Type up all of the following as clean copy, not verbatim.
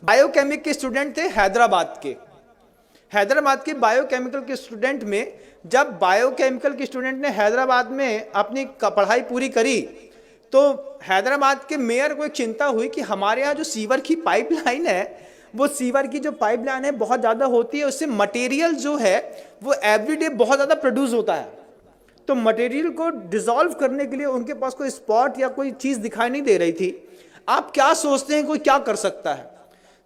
Biochemic के student थे हैदराबाद के बायोकेमिकल के स्टूडेंट में, जब बायोकेमिकल के स्टूडेंट ने हैदराबाद में अपनी पढ़ाई पूरी करी तो हैदराबाद के मेयर को एक चिंता हुई कि हमारे यहाँ जो सीवर की पाइपलाइन है, वो सीवर की जो पाइपलाइन है बहुत ज़्यादा होती है, उससे मटेरियल जो है वो एवरीडे बहुत ज़्यादा प्रोड्यूस होता है। तो मटेरियल को डिसॉल्व करने के लिए उनके पास कोई स्पॉट या कोई चीज़ दिखाई नहीं दे रही थी। आप क्या सोचते हैं कोई क्या कर सकता है?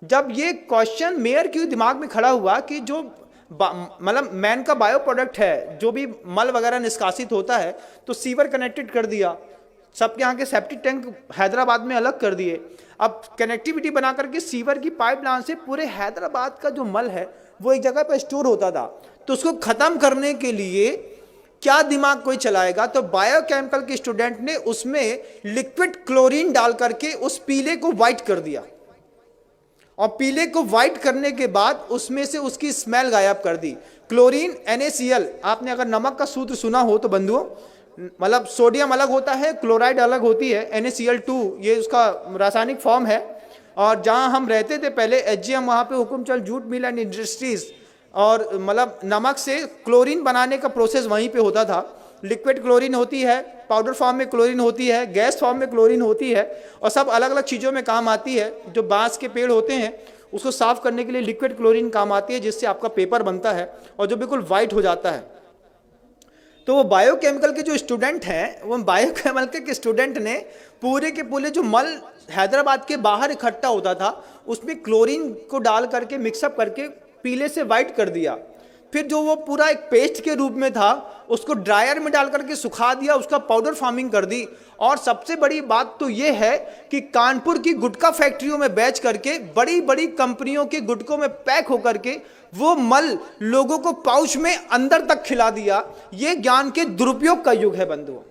जब ये क्वेश्चन मेयर के दिमाग में खड़ा हुआ कि जो मतलब मैन का बायो प्रोडक्ट है, जो भी मल वगैरह निष्कासित होता है, तो सीवर कनेक्टेड कर दिया, सबके यहाँ के सेप्टिक टैंक हैदराबाद में अलग कर दिए। अब कनेक्टिविटी बना करके सीवर की पाइपलाइन से पूरे हैदराबाद का जो मल है वो एक जगह पर स्टोर होता था। तो उसको खत्म करने के लिए क्या दिमाग कोई चलाएगा? तो बायोकेमिकल के स्टूडेंट ने उसमें लिक्विड क्लोरीन डाल करके उस पीले को व्हाइट कर दिया, और पीले को व्हाइट करने के बाद उसमें से उसकी स्मेल गायब कर दी। क्लोरीन NaCl, आपने अगर नमक का सूत्र सुना हो तो बंधुओं, मतलब सोडियम अलग होता है, क्लोराइड अलग होती है, NaCl2 ये उसका रासायनिक फॉर्म है। और जहां हम रहते थे पहले HGM, वहां पे Hukumchand jute mill and industries, और मतलब नमक से क्लोरीन बनाने का प्रोसेस वहीं पे होता था। लिक्विड क्लोरीन होती है, पाउडर फॉर्म में क्लोरीन होती है, गैस फॉर्म में क्लोरीन होती है, और सब अलग अलग चीज़ों में काम आती है। जो बांस के पेड़ होते हैं उसको साफ करने के लिए लिक्विड क्लोरीन काम आती है, जिससे आपका पेपर बनता है और जो बिल्कुल वाइट हो जाता है। तो वो बायोकेमिकल के जो स्टूडेंट हैं, वो बायोकेमिकल के स्टूडेंट ने पूरे के पूरे जो मल हैदराबाद के बाहर इकट्ठा होता था उसमें क्लोरीन को डाल करके मिक्सअप करके पीले से वाइट कर दिया। फिर जो वो पूरा एक पेस्ट के रूप में था उसको ड्रायर में डाल करके सुखा दिया, उसका पाउडर फार्मिंग कर दी। और सबसे बड़ी बात तो ये है कि कानपुर की गुटखा फैक्ट्रियों में बेच करके बड़ी बड़ी कंपनियों के गुटकों में पैक होकर के वो मल लोगों को पाउच में अंदर तक खिला दिया। ये ज्ञान के दुरुपयोग का युग है बंधुओं।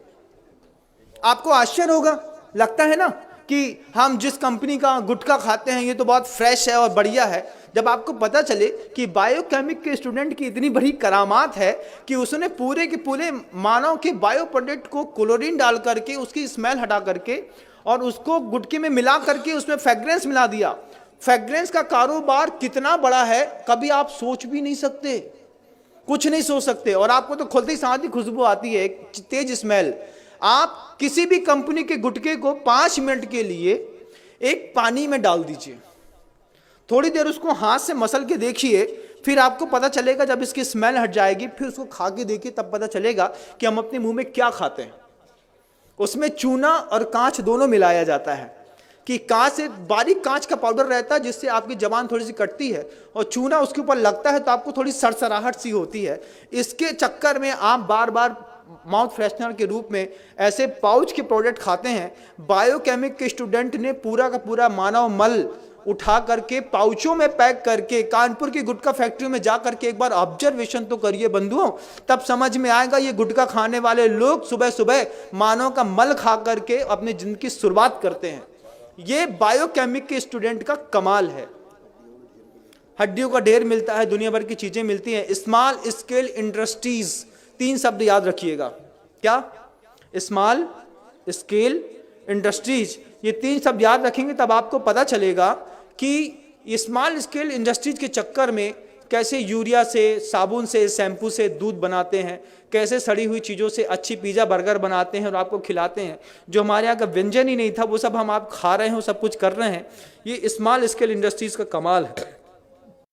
आपको आश्चर्य होगा, लगता है ना कि हम जिस कंपनी का गुटखा खाते हैं ये तो बहुत फ्रेश है और बढ़िया है। जब आपको पता चले कि बायोकेमिक के स्टूडेंट की इतनी बड़ी करामात है कि उसने पूरे के पूरे मानव के बायो प्रोडक्ट को क्लोरीन डाल करके उसकी स्मेल हटा करके और उसको गुटके में मिला करके उसमें फ्रेग्रेंस मिला दिया। फ्रेग्रेंस का कारोबार कितना बड़ा है कभी आप सोच भी नहीं सकते, कुछ नहीं सोच सकते। और आपको तो खुलते ही साथ ही खुशबू आती है, एक तेज स्मेल। आप किसी भी कंपनी के गुटके को 5 मिनट के लिए एक पानी में डाल दीजिए, थोड़ी देर उसको हाथ से मसल के देखिए, फिर आपको पता चलेगा, जब इसकी स्मेल हट जाएगी फिर उसको खा के देखिए, तब पता चलेगा कि हम अपने मुंह में क्या खाते हैं। उसमें चूना और कांच दोनों मिलाया जाता है कि कांच से बारीक कांच का पाउडर रहता है जिससे आपकी जबान थोड़ी सी कटती है, और चूना उसके ऊपर लगता है तो आपको थोड़ी सरसराहट सी होती है। इसके चक्कर में आप बार बार माउथ फ्रेशनर के रूप में ऐसे पाउच के प्रोडक्ट खाते हैं। बायोकेमिक के स्टूडेंट ने पूरा का पूरा मानव मल उठा करके पाउचों में पैक करके कानपुर की गुटखा फैक्ट्री में जा करके एक बार ऑब्जर्वेशन तो करिए बंधुओं, तब समझ में आएगा ये गुटखा खाने वाले लोग सुबह सुबह मानव का मल खा करके अपनी जिंदगी की शुरुआत करते हैं। ये बायोकेमिक के स्टूडेंट का कमाल है। हड्डियों का ढेर मिलता है, दुनिया भर की चीजें मिलती हैं। स्मॉल स्केल इंडस्ट्रीज, 3 शब्द याद रखिएगा। क्या? स्मॉल स्केल इंडस्ट्रीज, ये 3 शब्द याद रखेंगे तब आपको पता चलेगा कि स्मॉल स्केल इंडस्ट्रीज के चक्कर में कैसे यूरिया से, साबुन से, शैम्पू से दूध बनाते हैं, कैसे सड़ी हुई चीज़ों से अच्छी पिज़्ज़ा बर्गर बनाते हैं और आपको खिलाते हैं। जो हमारे यहाँ का व्यंजन ही नहीं था वो सब हम आप खा रहे हैं, सब कुछ कर रहे हैं। ये स्मॉल स्केल इंडस्ट्रीज का कमाल है।